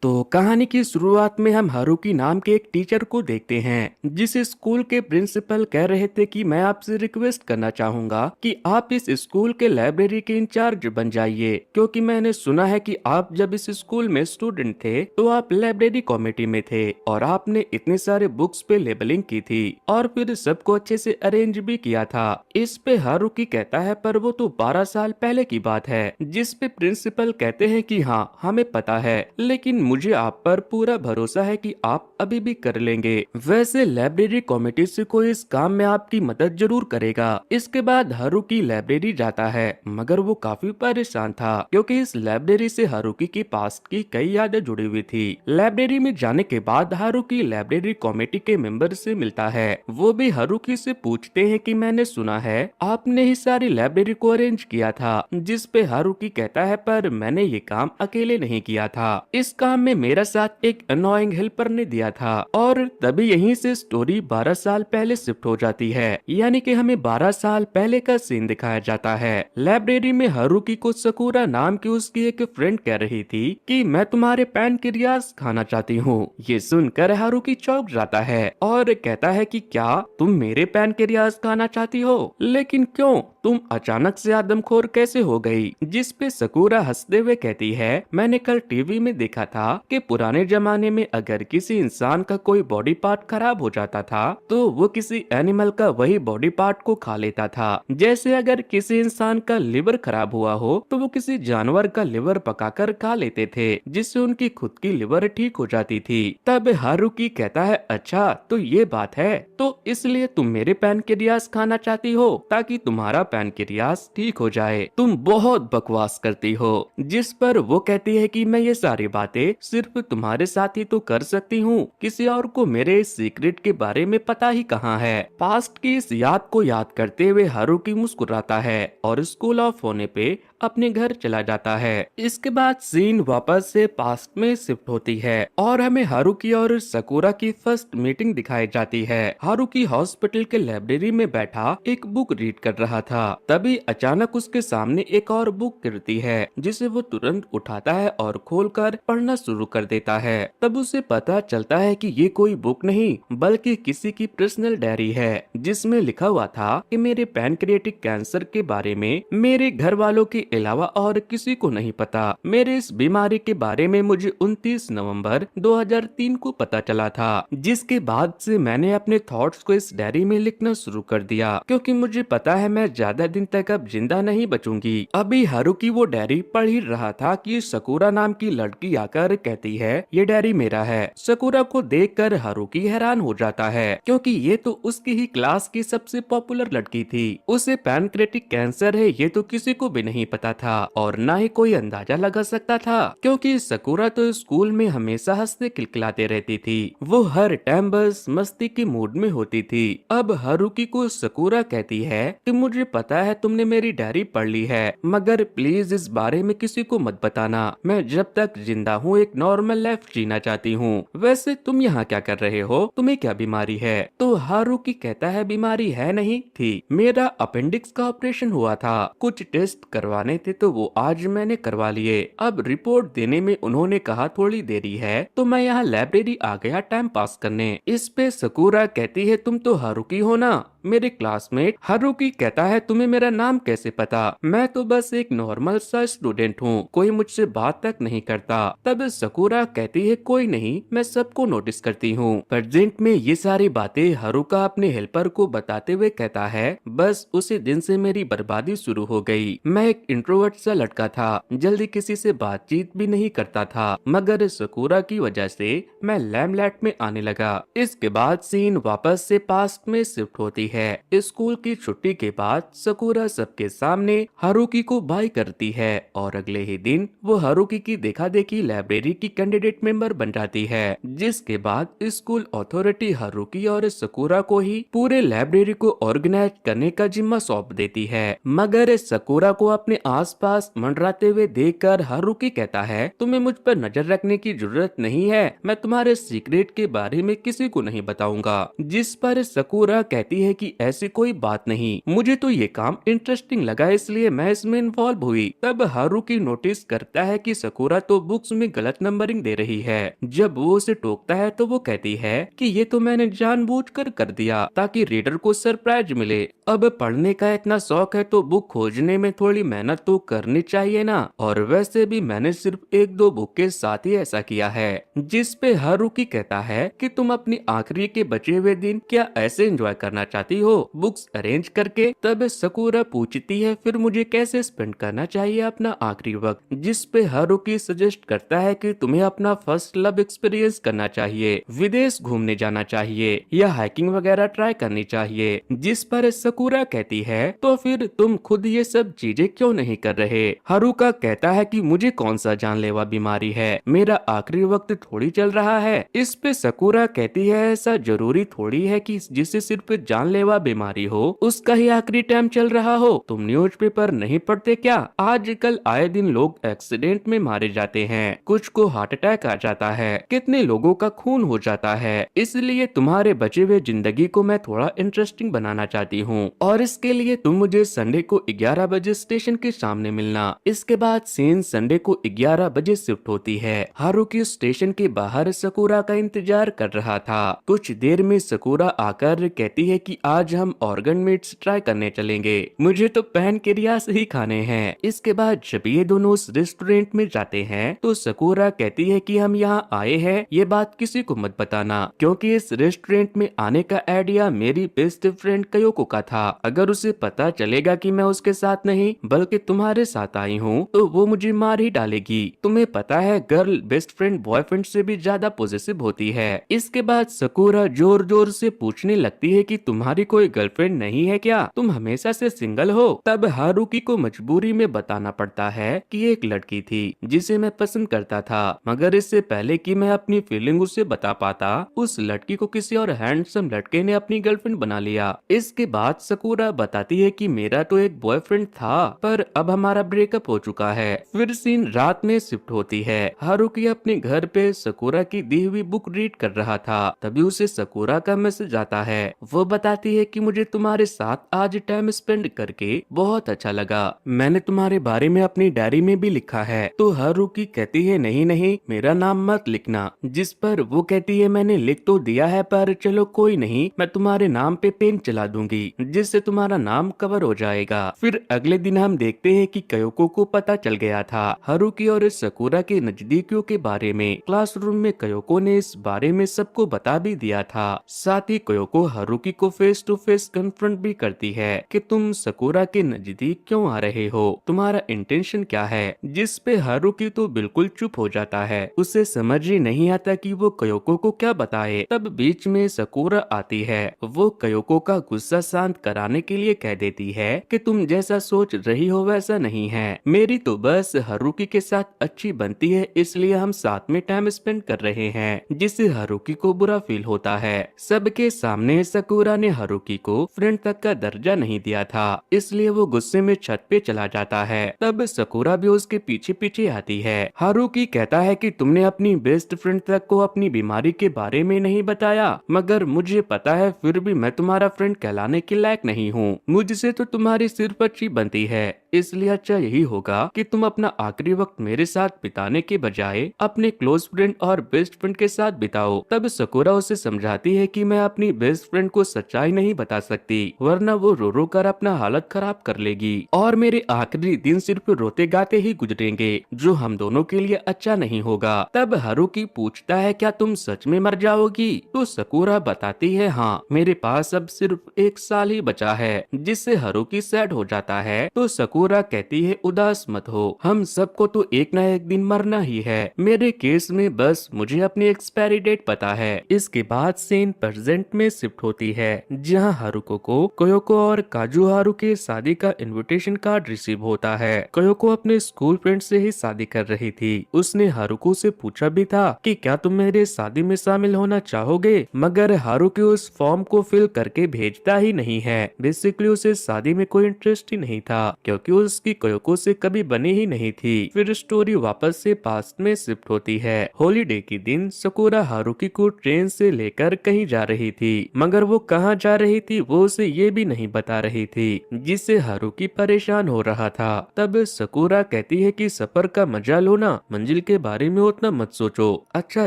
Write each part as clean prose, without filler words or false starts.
तो कहानी की शुरुआत में हम हारुकी नाम के एक टीचर को देखते हैं जिस स्कूल के प्रिंसिपल कह रहे थे कि मैं आपसे रिक्वेस्ट करना चाहूंगा कि आप इस स्कूल के लाइब्रेरी के इंचार्ज बन जाइए, क्योंकि मैंने सुना है कि आप जब इस स्कूल में स्टूडेंट थे तो आप लाइब्रेरी कमेटी में थे और आपने इतने सारे बुक्स पे लेबलिंग की थी और फिर सबको अच्छे से अरेंज भी किया था। इस पे हारुकी कहता है पर वो तो 12 साल पहले की बात है, जिस पे प्रिंसिपल कहते हैं कि हाँ हमें पता है, लेकिन मुझे आप पर पूरा भरोसा है कि आप अभी भी कर लेंगे। वैसे लाइब्रेरी कमेटी से कोई इस काम में आपकी मदद जरूर करेगा। इसके बाद हारुकी लाइब्रेरी जाता है, मगर वो काफी परेशान था क्योंकि इस लाइब्रेरी से हारुकी की पास्ट की कई यादें जुड़ी हुई थी। लाइब्रेरी में जाने के बाद हारुकी लाइब्रेरी कमेटी के मेंबर से मिलता है। वो भी हारुकी से पूछते हैं कि मैंने सुना है आपने ही सारी लाइब्रेरी को अरेंज किया था, जिस पे हारुकी कहता है पर मैंने ये काम अकेले नहीं किया था, इस काम में मेरा साथ एक अनोइंग हेल्पर ने दिया था। और तभी यहीं से स्टोरी 12 साल पहले शिफ्ट हो जाती है, यानी कि हमें 12 साल पहले का सीन दिखाया जाता है। लाइब्रेरी में हारुकी को सकुरा नाम की उसकी एक फ्रेंड कह रही थी कि मैं तुम्हारे पैनक्रियास खाना चाहती हूँ। ये सुनकर हारुकी चौंक जाता है और कहता है कि क्या तुम मेरे पैनक्रियास खाना चाहती हो, लेकिन क्यों, तुम अचानक से आदमखोर कैसे हो गई। जिस पे सकुरा हंसते हुए कहती है मैंने कल टीवी में देखा था कि पुराने जमाने में अगर किसी इंसान का कोई बॉडी पार्ट खराब हो जाता था तो वो किसी एनिमल का वही बॉडी पार्ट को खा लेता था। जैसे अगर किसी इंसान का लिवर खराब हुआ हो तो वो किसी जानवर का लिवर पकाकर खा लेते थे, जिससे उनकी खुद की लिवर ठीक हो जाती थी। तब हारुकी कहता है अच्छा तो ये बात है, तो इसलिए तुम मेरे पैनक्रियास खाना चाहती हो ताकि तुम्हारा पैनक्रियास ठीक हो जाए। तुम बहुत बकवास करती हो। जिस पर वो कहती है कि मैं ये सारी बातें सिर्फ तुम्हारे साथ ही तो कर सकती हूँ, किसी और को मेरे इस सीक्रेट के बारे में पता ही कहाँ है। पास्ट की इस याद को याद करते हुए हारुकी मुस्कुराता है और स्कूल ऑफ होने पे अपने घर चला जाता है। इसके बाद सीन वापस से पास्ट में शिफ्ट होती है और हमें हारुकी और सकुरा की फर्स्ट मीटिंग दिखाई जाती है। हारुकी हॉस्पिटल के लाइब्रेरी में बैठा एक बुक रीड कर रहा था, तभी अचानक उसके सामने एक और बुक गिरती है जिसे वो तुरंत उठाता है और खोलकर पढ़ना शुरू कर देता है। तब उसे पता चलता है कि ये कोई बुक नहीं बल्कि किसी की पर्सनल डायरी है, जिसमें लिखा हुआ था कि मेरे पैनक्रियाटिक कैंसर के बारे में मेरे घर वालों के अलावा और किसी को नहीं पता। मेरे इस बीमारी के बारे में मुझे 29 नवंबर 2003 को पता चला था, जिसके बाद से मैंने अपने थॉट्स को इस डायरी में लिखना शुरू कर दिया क्योंकि मुझे पता है मैं ज्यादा दिन तक अब जिंदा नहीं बचूंगी। अभी हारुकी वो डायरी पढ़ ही रहा था कि सकुरा नाम की लड़की आकर कहती है ये डायरी मेरा है। सकुरा को देखकर हारुकी हैरान हो जाता है क्योंकि ये तो उसकी ही क्लास की सबसे पॉपुलर लड़की थी। उसे पैनक्रियाटिक कैंसर है ये तो किसी को भी नहीं पता था और ना ही कोई अंदाजा लगा सकता था, क्योंकि सकुरा तो स्कूल में हमेशा हंसते खिलखिलाते रहती थी। वो हर टाइम बस मस्ती के मूड में होती थी। अब हारुकी को सकुरा कहती है कि मुझे पता है तुमने मेरी डायरी पढ़ ली है, मगर प्लीज इस बारे में किसी को मत बताना। मैं जब तक जिंदा हूँ एक नॉर्मल लाइफ जीना चाहती हूँ। वैसे तुम यहाँ क्या कर रहे हो, तुम्हें क्या बीमारी है। तो हारुकी कहता है बीमारी है नहीं थी, मेरा अपेंडिक्स का ऑपरेशन हुआ था, कुछ टेस्ट करवाने थे तो वो आज मैंने करवा लिए। अब रिपोर्ट देने में उन्होंने कहा थोड़ी देरी है तो मैं यहाँ लाइब्रेरी आ गया टाइम पास करने। इस पे सकुरा कहती है तुम तो हारुकी हो ना, मेरे क्लासमेट। हारुकी कहता है तुम्हें मेरा नाम कैसे पता, मैं तो बस एक नॉर्मल सा स्टूडेंट हूँ, कोई मुझसे बात तक नहीं करता। तब सकुरा कहती है कोई नहीं, मैं सबको नोटिस करती हूँ। प्रेजेंट में ये सारी बातें हारुका अपने हेल्पर को बताते हुए कहता है बस उसी दिन से मेरी बर्बादी शुरू हो गई। मैं एक इंट्रोवर्ट सा लड़का था, जल्दी किसी से बातचीत भी नहीं करता था, मगर सकुरा की वजह से मैं लैमलाइट में आने लगा। इसके बाद सीन वापस से पास्ट में शिफ्ट होती है। स्कूल की छुट्टी के बाद सकुरा सबके सामने हारुकी को बाय करती है और अगले ही दिन वो हारुकी की देखा देखी लाइब्रेरी की कैंडिडेट मेंबर बन जाती है, जिसके बाद स्कूल अथॉरिटी हारुकी और सकुरा को ही पूरे लाइब्रेरी को ऑर्गेनाइज करने का जिम्मा सौंप देती है। मगर सकुरा को अपने आसपास मंडराते हुए देखकर हारुकी कहता है, तुम्हें मुझ पर नजर रखने की जरूरत नहीं है, मैं तुम्हारे सीक्रेट के बारे में किसी को नहीं बताऊंगा। जिस पर सकुरा कहती है कि ऐसी कोई बात नहीं, मुझे तो ये काम इंटरेस्टिंग लगा इसलिए मैं इसमें इन्वॉल्व हुई। तब हारुकी नोटिस करता है कि सकुरा तो बुक्स में गलत नंबरिंग दे रही है। जब वो उसे टोकता है तो वो कहती है कि ये तो मैंने जानबूझकर कर दिया ताकि रीडर को सरप्राइज मिले। अब पढ़ने का इतना शौक है तो बुक खोजने में थोड़ी मेहनत तो करनी चाहिए ना, और वैसे भी मैंने सिर्फ एक दो बुक के साथ ही ऐसा किया है। जिस पे हारुकी कहता है कि तुम अपनी आखिरी के बचे हुए दिन क्या ऐसे एंजॉय करना चाहती हो, बुक्स अरेंज करके। तब सकुरा पूछती है फिर मुझे कैसे स्पेंड करना चाहिए अपना आखिरी वक्त, जिस पे हारुकी सजेस्ट करता है कि तुम्हें अपना फर्स्ट लव एक्सपीरियंस करना चाहिए, विदेश घूमने जाना चाहिए या हाइकिंग वगैरह ट्राई करनी चाहिए। जिस पर सकुरा कहती है तो फिर तुम खुद ये सब चीजें क्यों नहीं कर रहे। हारुका कहता है कि मुझे कौन सा जानलेवा बीमारी है, मेरा आखिरी वक्त थोड़ी चल रहा है। इस पे सकुरा कहती है ऐसा जरूरी थोड़ी है कि जिसे सिर्फ जानलेवा बीमारी हो उसका ही आखिरी टाइम चल रहा हो। तुम न्यूज़पेपर नहीं पढ़ते क्या, आजकल आए दिन लोग एक्सीडेंट में मारे जाते हैं, कुछ को हार्ट अटैक आ जाता है, कितने लोगों का खून हो जाता है। इसलिए तुम्हारे बचे हुए जिंदगी को मैं थोड़ा इंटरेस्टिंग बनाना चाहती हूँ और इसके लिए तुम मुझे संडे को 11 बजे स्टेशन के सामने मिलना। इसके बाद सीन संडे को 11 बजे शिफ्ट होती है। हारुकी स्टेशन के बाहर सकुरा का इंतजार कर रहा था। कुछ देर में सकुरा आकर कहती है कि आज हम ऑर्गन मीट्स ट्राई करने चलेंगे, मुझे तो पैनकेरियास ही खाने हैं। इसके बाद जब ये दोनों उस रेस्टोरेंट में जाते हैं तो सकुरा कहती है कि हम यहाँ आए हैं ये बात किसी को मत बताना, क्योंकि इस रेस्टोरेंट में आने का आइडिया मेरी बेस्ट फ्रेंड कयोको का था। अगर उसे पता चलेगा कि मैं उसके साथ नहीं बल्कि तुम्हारे साथ आई हूँ तो वो मुझे मार ही डालेगी। तुम्हें पता है गर्ल बेस्ट फ्रेंड बॉयफ्रेंड से भी ज्यादा पॉजिटिव होती है। इसके बाद सकुरा जोर जोर से पूछने लगती है कि तुम्हारी कोई गर्लफ्रेंड नहीं है क्या, तुम हमेशा से सिंगल हो। तब हारुकी को मजबूरी में बताना पड़ता है कि एक लड़की थी जिसे मैं पसंद करता था, मगर इससे पहले कि मैं अपनी फीलिंग उसे बता पाता उस लड़की को किसी और हैंडसम लड़के ने अपनी गर्लफ्रेंड बना लिया। इसके बाद सकुरा बताती है कि मेरा तो एक बॉयफ्रेंड था पर अब हमारा ब्रेकअप हो चुका है। फिर सीन रात में शिफ्ट होती है। हारुकी अपने घर पे सकुरा की दी हुई बुक रीड कर रहा था, तभी उसे सकुरा का मैसेज आता है। वो बताती है कि मुझे तुम्हारे साथ आज टाइम स्पेंड करके बहुत अच्छा लगा, मैंने तुम्हारे बारे में अपनी डायरी में भी लिखा है। तो हारुकी कहती है नहीं नहीं मेरा नाम मत लिखना, जिस पर वो कहती है मैंने लिख तो दिया है पर चलो कोई नहीं, मैं तुम्हारे नाम पे पेन चला दूंगी जिससे तुम्हारा नाम कवर हो जाएगा। फिर अगले दिन हम देखते हैं कि कयोको को पता चल गया था हारुकी और सकुरा के नजदीकियों के बारे में। क्लासरूम में कयोको ने इस बारे में सबको बता भी दिया था। साथ ही कयोको हारुकी को फेस टू फेस कन्फ्रंट भी करती है कि तुम सकुरा के नजदीक क्यों आ रहे हो, तुम्हारा इंटेंशन क्या है। जिस पे हारुकी तो बिल्कुल चुप हो जाता है, उसे समझ ही नहीं आता कि वो कयोको को क्या बताए। तब बीच में सकुरा आती है। वो कयोको का गुस्सा शांत कराने के लिए कह देती है कि तुम जैसा सोच रही हो वैसा नहीं है, मेरी तो बस हारुकी के साथ अच्छी बनती है इसलिए हम साथ में टाइम स्पेंड कर रहे हैं, जिससे हारुकी को बुरा फील होता है। सबके सामने सकुरा ने हारुकी को फ्रेंड तक का दर्जा नहीं दिया था, इसलिए वो गुस्से में छत पे चला जाता है। तब सकुरा भी उसके पीछे पीछे आती है। हारुकी कहता है कि तुमने अपनी बेस्ट फ्रेंड तक को अपनी बीमारी के बारे में नहीं बताया, मगर मुझे पता है फिर भी मैं तुम्हारा फ्रेंड कहलाने के लायक नहीं हूँ, मुझसे तो तुम्हारी सिर्फ अच्छी बनती है, इसलिए अच्छा यही होगा कि तुम अपना आखिरी वक्त मेरे साथ बिताने के बजाय अपने क्लोज फ्रेंड और बेस्ट फ्रेंड के साथ बिताओ। तब सकुरा उसे समझाती है कि मैं अपनी बेस्ट फ्रेंड को सच्चाई नहीं बता सकती वरना वो रो रो कर अपना हालत खराब कर लेगी और मेरे आखिरी दिन सिर्फ रोते गाते ही गुजरेंगे जो हम दोनों के लिए अच्छा नहीं होगा। तब हारुकी पूछता है क्या तुम सच में मर जाओगी, तो सकुरा बताती है हाँ मेरे पास अब सिर्फ 1 साल ही बचा है, जिससे हारुकी सैड हो जाता है। तो सकुरा कहती है उदास मत हो, हम सबको तो एक न एक दिन मरना ही है, मेरे केस में बस मुझे अपनी एक्सपायरी डेट पता है। इसके बाद सीन प्रेजेंट में शिफ्ट होती है जहां हारुको को कयोको और काजुहारू के शादी का इनविटेशन कार्ड रिसीव होता है। कयोको अपने स्कूल फ्रेंड से ही शादी कर रही थी। उसने हारुको से पूछा भी था कि क्या तुम मेरे शादी में शामिल होना चाहोगे, मगर हारुको उस फॉर्म को फिल करके भेजता ही नहीं है। बेसिकली उसे शादी में कोई इंटरेस्ट ही नहीं था क्योंकि हारुकी उसकी कोयोको से कभी बनी ही नहीं थी। फिर स्टोरी वापस से पास्ट में शिफ्ट होती है। हॉलीडे के दिन सकुरा हारुकी को ट्रेन से लेकर कहीं जा रही थी, मगर वो कहाँ जा रही थी वो उसे ये भी नहीं बता रही थी, जिससे हारुकी परेशान हो रहा था। तब सकुरा कहती है कि सफर का मजा लो ना, मंजिल के बारे में उतना मत सोचो। अच्छा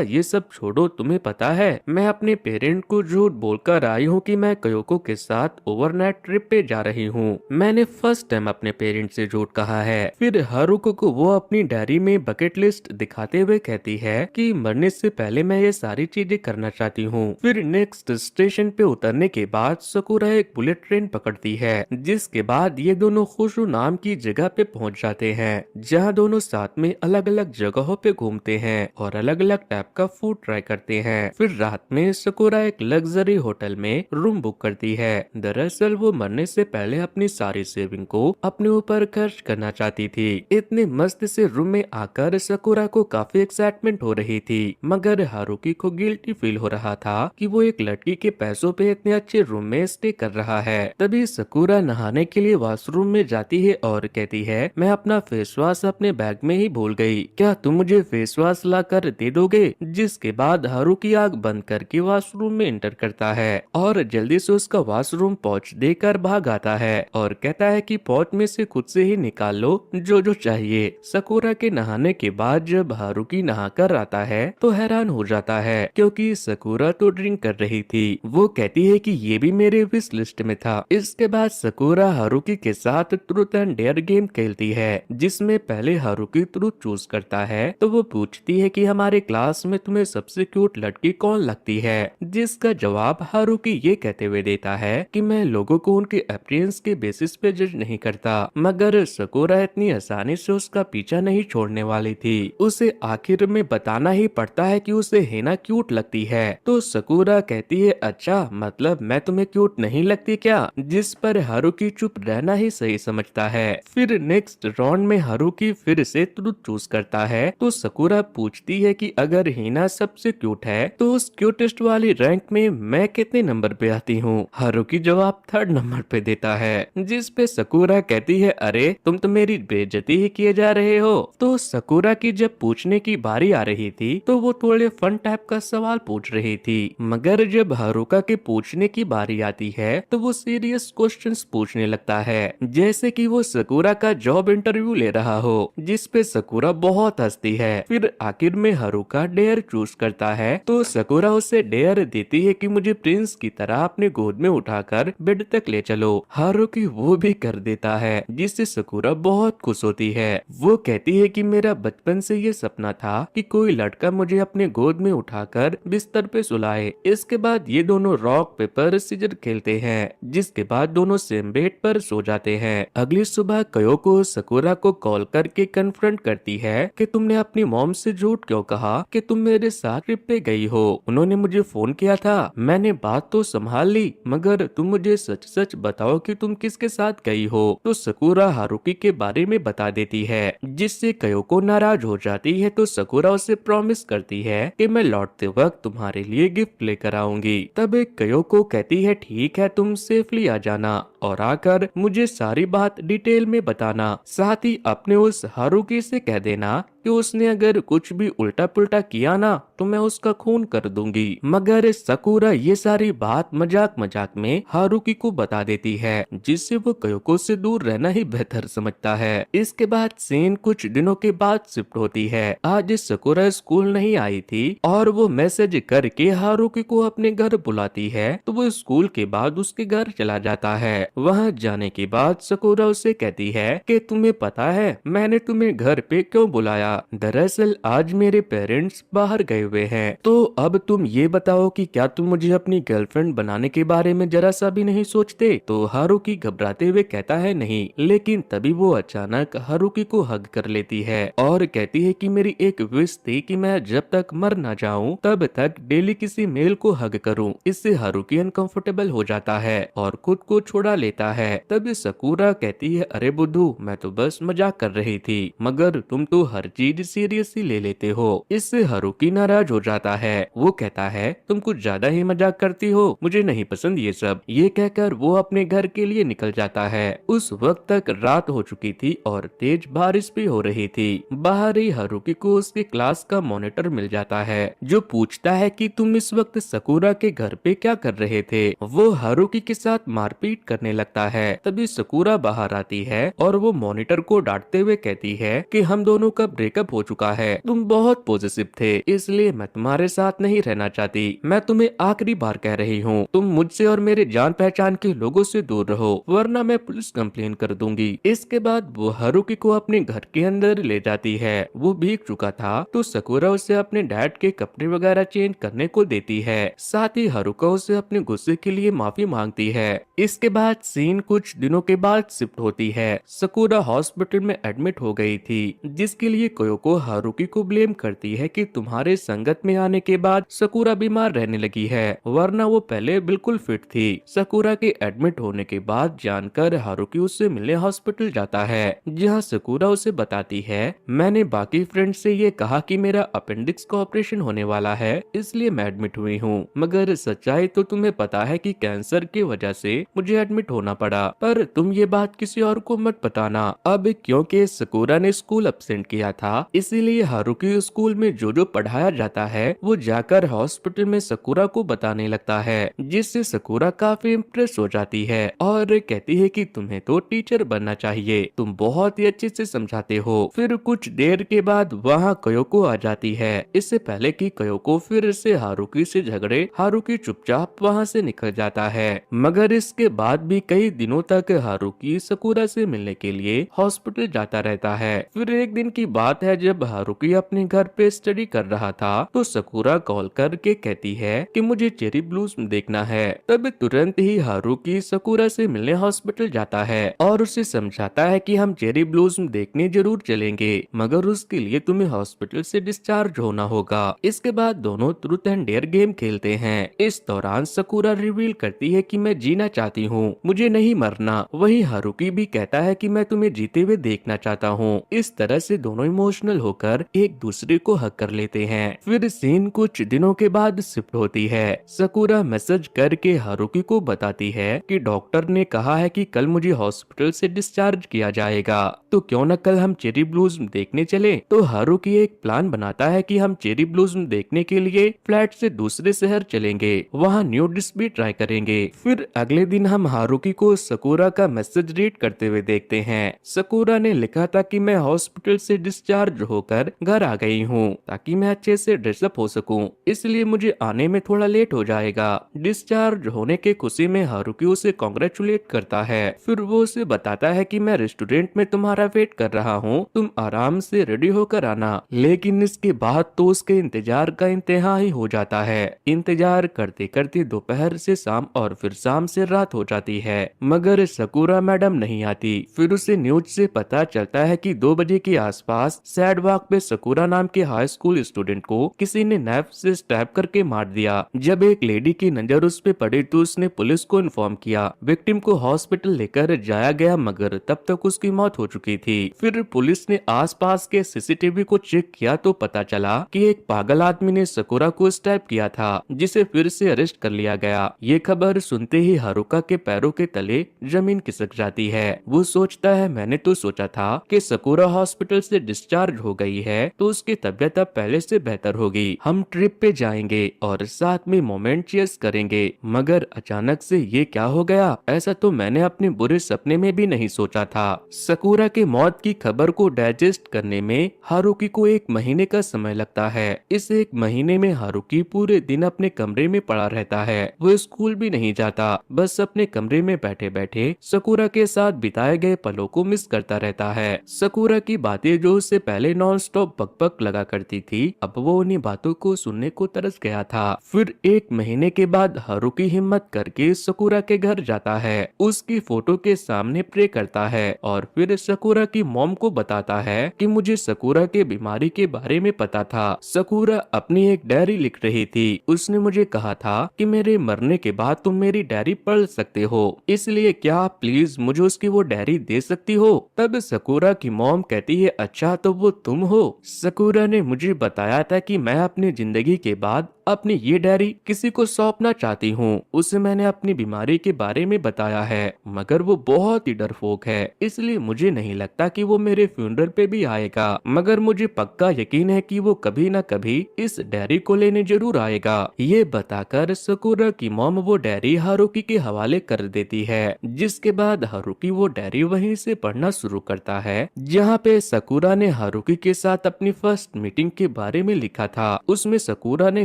ये सब छोड़ो, तुम्हें पता है मैं अपने पेरेंट को झूठ बोलकर आई हूँ कि मैं कयोको के साथ ओवरनाइट ट्रिप पे जा रही हूँ। मैंने फर्स्ट टाइम अपने पेरेंट से झूठ कहा है। फिर हारुको को वो अपनी डायरी में बकेट लिस्ट दिखाते हुए कहती है कि मरने से पहले मैं ये सारी चीजें करना चाहती हूँ। फिर नेक्स्ट स्टेशन पे उतरने के बाद सकुरा एक बुलेट ट्रेन पकड़ती है, जिसके बाद ये दोनों खुशू नाम की जगह पे पहुंच जाते हैं, जहां दोनों साथ में अलग अलग जगहों पे घूमते हैं और अलग अलग टाइप का फूड ट्राई करते हैं। फिर रात में सकुरा एक लग्जरी होटल में रूम बुक करती है। दरअसल वो मरने से पहले अपनी सारी सेविंग को अपने ऊपर खर्च करना चाहती थी। इतने मस्त से रूम में आकर सकुरा को काफी एक्साइटमेंट हो रही थी, मगर हारुकी को गिल्टी फील हो रहा था कि वो एक लड़की के पैसों पे इतने अच्छे रूम में स्टे कर रहा है। तभी सकुरा नहाने के लिए वॉशरूम में जाती है और कहती है मैं अपना फेस वॉश अपने बैग में ही भूल गई, क्या तुम मुझे फेस वॉश ला कर दे दोगे? जिसके बाद हारुकी आग बंद करके वॉशरूम में एंटर करता है और जल्दी से उसका वॉशरूम पाउच देकर भाग आता है और कहता है कि पाउच में से खुद से ही निकाल लो जो जो चाहिए। सकुरा के नहाने के बाद जब हारुकी नहाकर आता है तो हैरान हो जाता है, क्योंकि सकुरा तो ड्रिंक कर रही थी। वो कहती है कि ये भी मेरे विश लिस्ट में था। इसके बाद सकुरा हारुकी के साथ ट्रूथ एंड डेयर गेम खेलती है, जिसमें पहले हारुकी ट्रूथ चूज करता है तो वो पूछती है कि हमारे क्लास में तुम्हें सबसे क्यूट लड़की कौन लगती है, जिसका जवाब हारुकी ये कहते हुए देता है कि मैं लोगों को उनके अपीयरेंस के बेसिस पे जज नहीं करता। मगर सकुरा इतनी आसानी से उसका पीछा नहीं छोड़ने वाली थी, उसे आखिर में बताना ही पड़ता है कि उसे हेना क्यूट लगती है। तो सकुरा कहती है अच्छा मतलब मैं तुम्हें क्यूट नहीं लगती क्या, जिस पर हारुकी चुप रहना ही सही समझता है। फिर नेक्स्ट राउंड में हारुकी फिर से ट्रूथ चूज करता है तो सकुरा पूछती है कि अगर हेना सबसे क्यूट है तो उस क्यूटेस्ट वाली रैंक में मैं कितने नंबर पे आती हूँ? हारुकी जवाब 3rd नंबर पे देता है, जिस पे सकुरा कहती है अरे तुम तो मेरी बेइज्जती ही किए जा रहे हो। तो सकुरा की जब पूछने की बारी आ रही थी तो वो थोड़े फन टाइप का सवाल पूछ रही थी, मगर जब हारुका के पूछने की बारी आती है तो वो सीरियस क्वेश्चंस पूछने लगता है, जैसे कि वो सकुरा का जॉब इंटरव्यू ले रहा हो, जिस पे सकुरा बहुत हंसती है। फिर आखिर में हारुका डेयर चूज करता है तो सकुरा उसे डेयर देती है कि मुझे प्रिंस की तरह अपने गोद में उठाकर बेड तक ले चलो। हारुकी वो भी कर देता है, जिससे सकुरा बहुत खुश होती है। वो कहती है कि मेरा बचपन से ये सपना था कि कोई लड़का मुझे अपने गोद में उठाकर बिस्तर पे सुलाए। इसके बाद ये दोनों रॉक पेपर सीजर खेलते हैं, जिसके बाद दोनों सेम बेड पर सो जाते हैं। अगली सुबह कयोको सकुरा को कॉल करके कन्फ्रंट करती है कि तुमने अपनी मॉम से झूठ क्यों कहा कि तुम मेरे साथ ट्रिप पे गई हो? उन्होंने मुझे फोन किया था, मैंने बात तो संभाल ली, मगर तुम मुझे सच सच बताओ कि तुम किसके साथ गई हो। तो सकुरा हारुकी के बारे में बता देती है, जिससे कयोको नाराज हो जाती है। तो सकुरा उसे प्रॉमिस करती है कि मैं लौटते वक्त तुम्हारे लिए गिफ्ट लेकर आऊंगी। तब एक कयोको कहती है ठीक है तुम सेफली आ जाना और आकर मुझे सारी बात डिटेल में बताना, साथ ही अपने उस हारुकी से कह देना कि उसने अगर कुछ भी उल्टा पुल्टा किया ना तो मैं उसका खून कर दूंगी। मगर सकुरा ये सारी बात मजाक मजाक में हारुकी को बता देती है, जिससे वो कयोको से दूर रहना ही बेहतर समझता है। इसके बाद सीन कुछ दिनों के बाद शिफ्ट होती है। आज सकुरा स्कूल नहीं आई थी और वो मैसेज करके हारुकी को अपने घर बुलाती है, तो वो स्कूल के बाद उसके घर चला जाता है। वहाँ जाने के बाद सकुरा उसे कहती है कि तुम्हें पता है मैंने तुम्हें घर पे क्यों बुलाया? दरअसल आज मेरे पेरेंट्स बाहर गए हुए हैं, तो अब तुम ये बताओ कि क्या तुम मुझे अपनी गर्लफ्रेंड बनाने के बारे में जरा सा भी नहीं सोचते? तो हारुकी घबराते हुए कहता है नहीं, लेकिन तभी वो अचानक हारुकी को हग कर लेती है और कहती है कि मेरी एक विश थी कि मैं जब तक मर ना जाऊं तब तक डेली किसी मेल को हग करूं। इससे हारुकी अनकंफर्टेबल हो जाता है और खुद को छुड़ा लेता है। तभी सकुरा कहती है अरे बुद्धू मैं तो बस मजाक कर रही थी, मगर तुम तो हर चीज चीज सीरियसली ले लेते हो। इससे हारुकी नाराज हो जाता है। वो कहता है तुम कुछ ज्यादा ही मजाक करती हो, मुझे नहीं पसंद ये सब। ये कहकर वो अपने घर के लिए निकल जाता है। उस वक्त तक रात हो चुकी थी और तेज बारिश भी हो रही थी। बाहर ही हारुकी को उसके क्लास का मॉनिटर मिल जाता है, जो पूछता है कि तुम इस वक्त सकुरा के घर पे क्या कर रहे थे। वो हारुकी के साथ मारपीट करने लगता है। तभी सकुरा बाहर आती है और वो मॉनिटर को डांटते हुए कहती है कि हम दोनों का ब्रेकअप हो चुका है, तुम बहुत पॉजिटिव थे, इसलिए मैं तुम्हारे साथ नहीं रहना चाहती। मैं तुम्हें आखिरी बार कह रही हूँ, तुम मुझसे और मेरे जान पहचान के लोगों से दूर रहो, वरना मैं पुलिस कंप्लेन कर दूंगी। इसके बाद वो हारुकी को अपने घर के अंदर ले जाती है। वो भीग चुका था तो सकुरा उसे अपने डैड के कपड़े वगैरह चेंज करने को देती है। साथ ही हारुका उसे अपने गुस्से के लिए माफी मांगती है। इसके बाद सीन कुछ दिनों के बाद शिफ्ट होती है। सकुरा हॉस्पिटल में एडमिट हो गई थी, जिसके लिए कोयोको हारुकी को ब्लेम करती है कि तुम्हारे संगत में आने के बाद सकुरा बीमार रहने लगी है, वरना वो पहले बिल्कुल फिट थी। सकुरा के एडमिट होने के बाद जानकर हारुकी उससे मिलने हॉस्पिटल जाता है, जहाँ सकुरा उसे बताती है मैंने बाकी फ्रेंड से ये कहा कि मेरा अपेंडिक्स का ऑपरेशन होने वाला है, इसलिए मैं एडमिट हुई हूँ, मगर सच्चाई तो तुम्हें पता है कि कैंसर की वजह से मुझे एडमिट होना पड़ा, पर तुम ये बात किसी और को मत बताना। अब क्योंकि सकुरा ने स्कूल एब्सेंट किया था, इसीलिए हारुकी स्कूल में जो जो पढ़ाया जाता है वो जाकर हॉस्पिटल में सकुरा को बताने लगता है, जिससे सकुरा काफी इम्प्रेस हो जाती है और कहती है कि तुम्हें तो टीचर बनना चाहिए, तुम बहुत ही अच्छे से समझाते हो। फिर कुछ देर के बाद वहाँ कोयोको आ जाती है। इससे पहले कि कोयोको फिर से हारुकी से झगड़े, हारुकी चुपचाप वहाँ से निकल जाता है। मगर इसके बाद भी कई दिनों तक हारुकी सकुरा से मिलने के लिए हॉस्पिटल जाता रहता है। फिर एक दिन की बात है, जब हारुकी अपने घर पे स्टडी कर रहा था तो सकुरा कॉल करके कहती है कि मुझे चेरी ब्लूज़म देखना है। तब तुरंत ही हारुकी सकुरा से मिलने हॉस्पिटल जाता है और उसे समझाता है कि हम चेरी ब्लूज़म देखने जरूर चलेंगे, मगर उसके लिए तुम्हें हॉस्पिटल से डिस्चार्ज होना होगा। इसके बाद दोनों ट्रूथ एंड डेयर गेम खेलते हैं। इस दौरान सकुरा रिवील करती है कि मैं जीना चाहती हूँ, मुझे नहीं मरना। वही हारुकी भी कहता है कि मैं तुम्हें जीते हुए देखना चाहता हूँ। इस तरह से दोनों इमोशनल होकर एक दूसरे को हक कर लेते हैं। फिर सीन कुछ दिनों के बाद शिफ्ट होती है। सकुरा मैसेज करके हारुकी को बताती है कि डॉक्टर ने कहा है कि कल मुझे हॉस्पिटल से डिस्चार्ज किया जाएगा, तो क्यों न कल हम चेरी ब्लूज़म देखने चले। तो हारुकी एक प्लान बनाता है कि हम चेरी ब्लूज़म देखने के लिए फ्लैट से दूसरे शहर चलेंगे, वहाँ न्यू डिश भी ट्राई करेंगे। फिर अगले दिन हम हारुकी को सकुरा का मैसेज रीड करते हुए देखते हैं। सकुरा ने लिखा था कि मैं हॉस्पिटल से डिस्चार्ज होकर घर आ गई हूँ ताकि मैं अच्छे से ड्रेसअप हो सकूं, इसलिए मुझे आने में थोड़ा लेट हो जाएगा। डिस्चार्ज होने के खुशी में हारुकी उसे कॉन्ग्रेचुलेट करता है। फिर वो उसे बताता है कि मैं रेस्टोरेंट में तुम्हारा वेट कर रहा हूँ, तुम आराम से रेडी होकर आना। लेकिन इसके बाद तो उसके इंतजार का इंतहा ही हो जाता है। इंतजार करते करते दोपहर से शाम और फिर शाम से रात हो जाती है, मगर सकुरा मैडम नहीं आती। फिर उसे न्यूज से पता चलता है कि 2 बजे के आसपास सैड वॉक पे सकुरा नाम के हाई स्कूल स्टूडेंट को किसी ने नाइफ से स्टैब करके मार दिया। जब एक लेडी की नजर उस पे पड़ी तो उसने पुलिस को इन्फॉर्म किया। विक्टिम को हॉस्पिटल लेकर जाया गया, मगर तब तक उसकी मौत हो चुकी थी। फिर पुलिस ने आसपास के सीसीटीवी को चेक किया तो पता चला कि एक पागल आदमी ने सकुरा को स्टैब किया था, जिसे फिर से अरेस्ट कर लिया गया। ये खबर सुनते ही हारुका के पैरों के तले जमीन खिसक जाती है। वो सोचता है मैंने तो सोचा था कि सकुरा हॉस्पिटल से डिस्चार्ज हो गई है तो उसकी तबीयत अब पहले से बेहतर होगी, हम ट्रिप पे जाएंगे और साथ में मोमेंट चेस करेंगे। मगर अचानक से ये क्या हो गया, ऐसा तो मैंने अपने बुरे सपने में भी नहीं सोचा था। सकुरा के मौत की खबर को डाइजेस्ट करने में हारुकी को 1 महीने का समय लगता है। इस 1 महीने में हारुकी पूरे दिन अपने कमरे में पड़ा रहता है। वो स्कूल भी नहीं जाता, बस अपने कमरे में बैठे बैठे सकुरा के साथ बिताए गए पलों को मिस करता रहता है। सकुरा की बातें जो उससे पहले नॉन स्टॉप बकबक लगा करती थी, अब वो उन्हीं बातों को सुनने को तरस गया था। फिर 1 महीने के बाद हारुकी हिम्मत करके सकुरा के घर जाता है, उसकी फोटो के सामने प्रे करता है और फिर सकुरा की मॉम को बताता है कि मुझे सकुरा के बीमारी के बारे में पता था। सकुरा अपनी एक डायरी लिख रही थी, उसने मुझे कहा था कि मेरे मरने के बाद तुम मेरी डायरी पढ़ सकते हो, इसलिए क्या आप प्लीज मुझे उसकी वो डायरी दे सकती हो। तब सकुरा की मॉम कहती है अच्छा तो वो तुम हो? सकूरा ने मुझे बताया था कि मैं अपनी जिंदगी के बाद अपनी ये डायरी किसी को सौंपना चाहती हूँ। उसे मैंने अपनी बीमारी के बारे में बताया है, मगर वो बहुत ही डरपोक है, इसलिए मुझे नहीं लगता कि वो मेरे फ्यूनरल पे भी आएगा। मगर मुझे पक्का यकीन है कि वो कभी न कभी इस डायरी को लेने जरूर आएगा। ये बताकर सकूरा की मॉम वो डायरी हारुकी के हवाले कर देती है, जिसके बाद हारुकी वो डायरी वहीं से पढ़ना शुरू करता है जहाँ पे सकूरा ने हारुकी के साथ अपनी फर्स्ट मीटिंग के बारे में लिखा था। उसमें सकूरा ने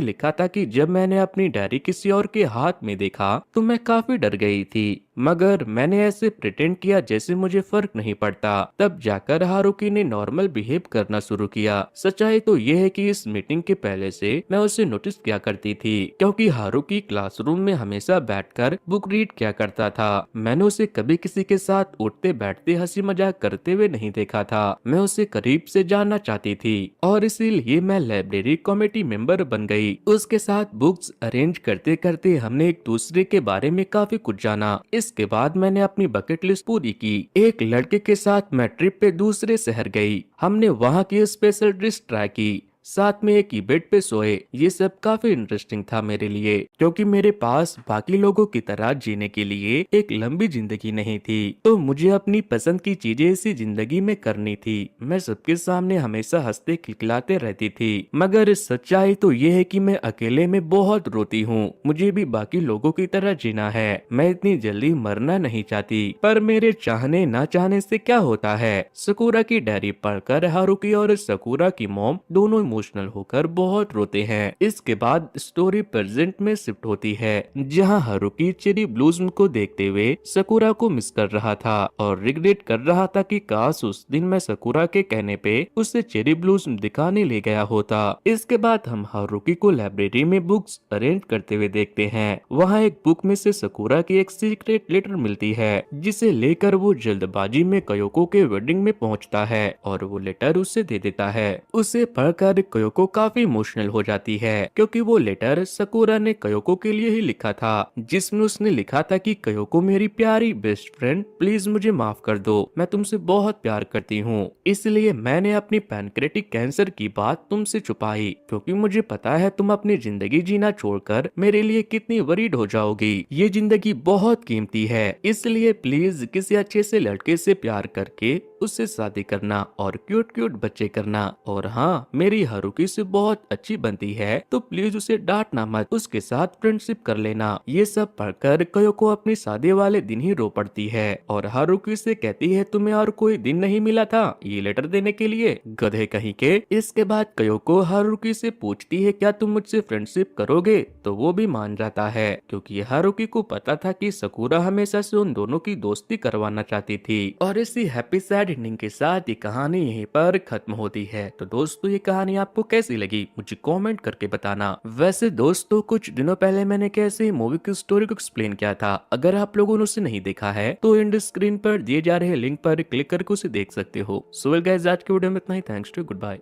लिखा था कि जब मैंने अपनी डायरी किसी और के हाथ में देखा तो मैं काफी डर गई थी, मगर मैंने ऐसे प्रिटेंड किया जैसे मुझे फर्क नहीं पड़ता। तब जाकर हारुकी ने नॉर्मल बिहेव करना शुरू किया। सच्चाई तो ये है कि इस मीटिंग के पहले से मैं उसे नोटिस किया करती थी, क्योंकि हारुकी क्लासरूम में हमेशा बैठकर बुक रीड किया करता था। मैंने उसे कभी किसी के साथ उठते बैठते हंसी मजाक करते हुए नहीं देखा था। मैं उसे करीब से जानना चाहती थी और इसीलिए मैं लाइब्रेरी कमेटी मेंबर बन गई। उसके साथ बुक्स अरेंज करते करते हमने एक दूसरे के बारे में काफी कुछ जाना। इसके बाद मैंने अपनी बकेट लिस्ट पूरी की। एक लड़के के साथ मैं ट्रिप पे दूसरे शहर गई। हमने वहाँ की स्पेशल डिश ट्राई की, साथ में एक ही बेड पे सोए। ये सब काफी इंटरेस्टिंग था मेरे लिए, क्योंकि मेरे पास बाकी लोगों की तरह जीने के लिए एक लंबी जिंदगी नहीं थी, तो मुझे अपनी पसंद की चीजें इसी जिंदगी में करनी थी। मैं सबके सामने हमेशा हंसते खिलखिलाते रहती थी, मगर सच्चाई तो ये है कि मैं अकेले में बहुत रोती हूँ। मुझे भी बाकी लोगों की तरह जीना है। मैं इतनी जल्दी मरना नहीं चाहती, पर मेरे चाहने ना चाहने से क्या होता है। सकूरा की डायरी पढ़कर हारुकी और सकूरा की मॉम दोनों इमोशनल होकर बहुत रोते हैं। इसके बाद स्टोरी प्रेजेंट में शिफ्ट होती है, जहां हारुकी चेरी ब्लूज़म को देखते हुए सकूरा को मिस कर रहा था और रिग्रेट कर रहा था कि काश उस दिन मैं सकूरा के कहने पे उसे चेरी ब्लूज़म दिखाने ले गया होता। इसके बाद हम हारुकी को लाइब्रेरी में बुक्स अरेंज करते हुए देखते हैं। वहाँ एक बुक में से सकूरा की एक सीक्रेट लेटर मिलती है, जिसे लेकर वो जल्दबाजी में कयोको के वेडिंग में पहुँचता है और वो लेटर उसे दे देता है। उसे पढ़कर कयोको काफी इमोशनल हो जाती है, क्योंकि वो लेटर सकूरा ने कयोको के लिए ही लिखा था, जिसमें उसने लिखा था कि कयोको मेरी प्यारी बेस्ट फ्रेंड, प्लीज मुझे माफ कर दो, मैं तुमसे बहुत प्यार करती हूँ। इसलिए मैंने अपनी पैनक्रेटिक कैंसर की बात तुमसे छुपाई, क्योंकि मुझे पता है तुम अपनी जिंदगी जीना छोड़कर मेरे लिए कितनी वरीड हो जाओगी। ये जिंदगी बहुत कीमती है, इसलिए प्लीज किसी अच्छे से लड़के से प्यार करके उससे शादी करना और क्यूट क्यूट बच्चे करना। और हाँ, मेरी हारुकी से बहुत अच्छी बनती है, तो प्लीज उसे डांटना मत, उसके साथ फ्रेंडशिप कर लेना। ये सब पढ़कर कयोको अपनी शादी वाले दिन ही रो पड़ती है और हारुकी से कहती है तुम्हें और कोई दिन नहीं मिला था ये लेटर देने के लिए, गधे कहीं के। इसके बाद कयोको हारुकी से पूछती है क्या तुम मुझसे फ्रेंडशिप करोगे, तो वो भी मान जाता है, क्योंकि हारुकी को पता था कि सकूरा हमेशा से उन दोनों की दोस्ती करवाना चाहती थी। और इसी हैप्पी सैड एंडिंग के साथ ये कहानी यहीं पर खत्म होती है। तो दोस्तों, ये कहानी आपको कैसी लगी मुझे कमेंट करके बताना। वैसे दोस्तों, कुछ दिनों पहले मैंने कैसे मूवी की स्टोरी को एक्सप्लेन किया था, अगर आप लोगों ने उसे नहीं देखा है तो एंड स्क्रीन पर दिए जा रहे लिंक पर क्लिक करके उसे देख सकते हो। सो वेल गाइस, आज के वीडियो में इतना ही। Thanks to, good bye.